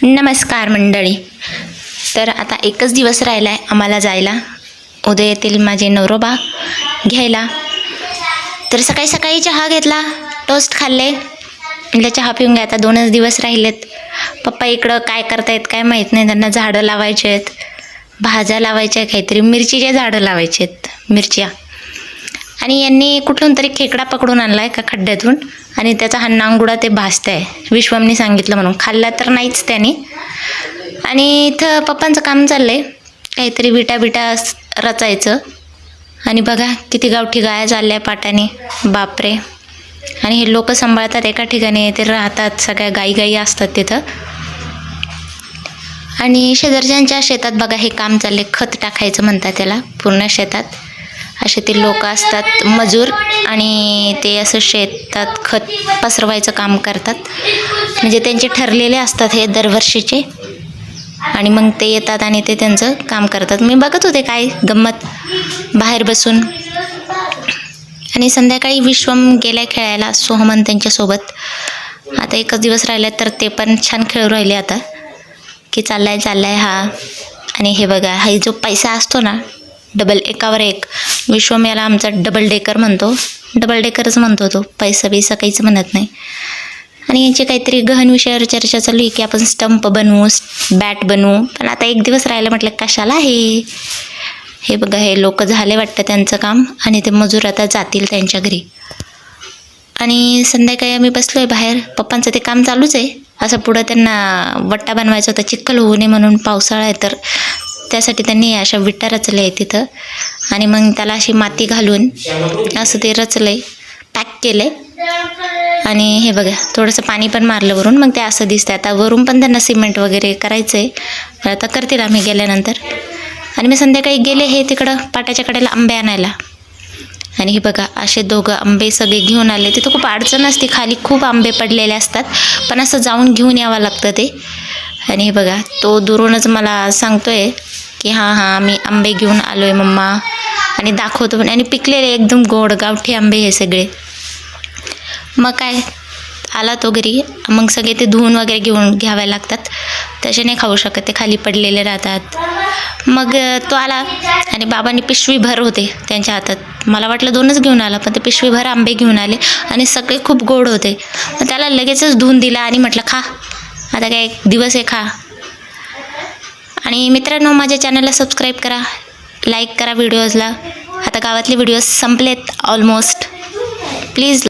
नमस्कार मंडळी. तर आता एकच दिवस राहिला आहे आम्हाला जायला. उद्या येतील माझे नवरोबा घ्यायला. तर सकाळी सकाळी चहा घेतला, टोस्ट खाल्ले, म्हटलं चहा पिऊन घ्या. आता 2च दिवस राहिलेत. पप्पा इकडं काय करतायत काय माहीत नाही. त्यांना झाडं लावायचे आहेत, भाज्या लावायच्या, काहीतरी मिरचीचे झाडं लावायचे आहेत, मिरच्या. आणि यांनी कुठून तरी खेकडा पकडून आणला आहे का खड्ड्यातून, आणि त्याचा हा नांगुडा ते भाजत आहे. विश्वमनी सांगितलं म्हणून. खाल्ला तर नाहीच त्याने. आणि इथं पप्पांचं काम चाललं आहे, काहीतरी विटा रचायचं. आणि बघा किती गावठी गाया चालल्या पाटाने, बापरे. आणि हे लोक सांभाळतात एका ठिकाणी, ते राहतात, सगळ्या गाई असतात तिथं. आणि शेजारच्यांच्या शेतात बघा हे काम चालले, खत टाकायचं म्हणतात त्याला. पूर्ण शेतात असे ते लोक असतात मजूर, आणि ते असं शेतात खत पसरवायचं काम करतात. म्हणजे त्यांचे ठरलेले असतात हे दरवर्षीचे. आणि मग ते येतात आणि ते त्यांचं काम करतात. मी बघत होते काय गंमत बाहेर बसून. आणि संध्याकाळी विश्वम गेलाय खेळायला सोहमन त्यांच्यासोबत. आता एकच दिवस राहिला तर ते पण छान खेळू राहिले आता, की चाललाय हा. आणि हे बघा, हा जो पैसा असतो ना, डबल एकावर एक, विश्वम याला आमचा डबल डेकर म्हणतो. डबल डेकरच म्हणतो तो, पैसा बिसा काहीच म्हणत नाही. आणि यांची काहीतरी गहन विषयावर चर्चा चालू आहे की आपण स्टंप बनवू, बॅट बनवू. पण आता एक दिवस राहिला, म्हटलं कशाला हे बघा, हे लोक झाले वाटतं त्यांचं काम, आणि ते मजूर आता जातील त्यांच्या घरी. आणि संध्याकाळी आम्ही बसलो आहे बाहेर. पप्पांचं ते काम चालूच आहे. असं पुढं त्यांना वट्टा बनवायचा होता, चिखल होऊ नये म्हणून, पावसाळा आहे तर. त्यासाठी त्यांनी अशा विटा रचल्या आहे तिथं. आणि मग त्याला अशी माती घालून असं ते रचलं आहे, पॅक केलं आहे. आणि हे बघा, थोडंसं पाणी पण मारलं वरून, मग ते असं दिसतं. आता वरून पण त्यांना सिमेंट वगैरे करायचं आहे, आता करतील आम्ही गेल्यानंतर. आणि मी संध्याकाळी गेले हे तिकडं पाटाच्या कडेला आंबे आणायला. आणि हे बघा, असे दोघं आंबे सगळे घेऊन आले. तिथं खूप अडचण असते, खाली खूप आंबे पडलेले असतात, पण असं जाऊन घेऊन यावं लागतं ते. आणि हे बघा, तो दुरूनच मला सांगतोय की हां मी आंबे घेऊन आलो आहे मम्मा, आणि दाखवतो पण. आणि पिकलेले एकदम गोड गावठी आंबे हे सगळे. मग काय, आला तो घरी, मग सगळे ते धुवून वगैरे घ्यावे लागतात, तसे नाही खाऊ शकत, ते खाली पडलेले राहतात. मग तो आला आणि बाबांनी पिशवीभर होते त्यांच्या हातात. मला वाटलं 2च घेऊन आला, पण ते पिशवीभर आंबे घेऊन आले, आणि सगळे खूप गोड होते. मग त्याला लगेचच धुवून दिला आणि म्हटलं खा, आता काय दिवस आहे, खा. आणि मित्रांनो, माझ्या चॅनलला सबस्क्राईब करा, लाईक करा व्हिडिओजला. आता गावातले व्हिडिओज संपलेत ऑलमोस्ट. प्लीज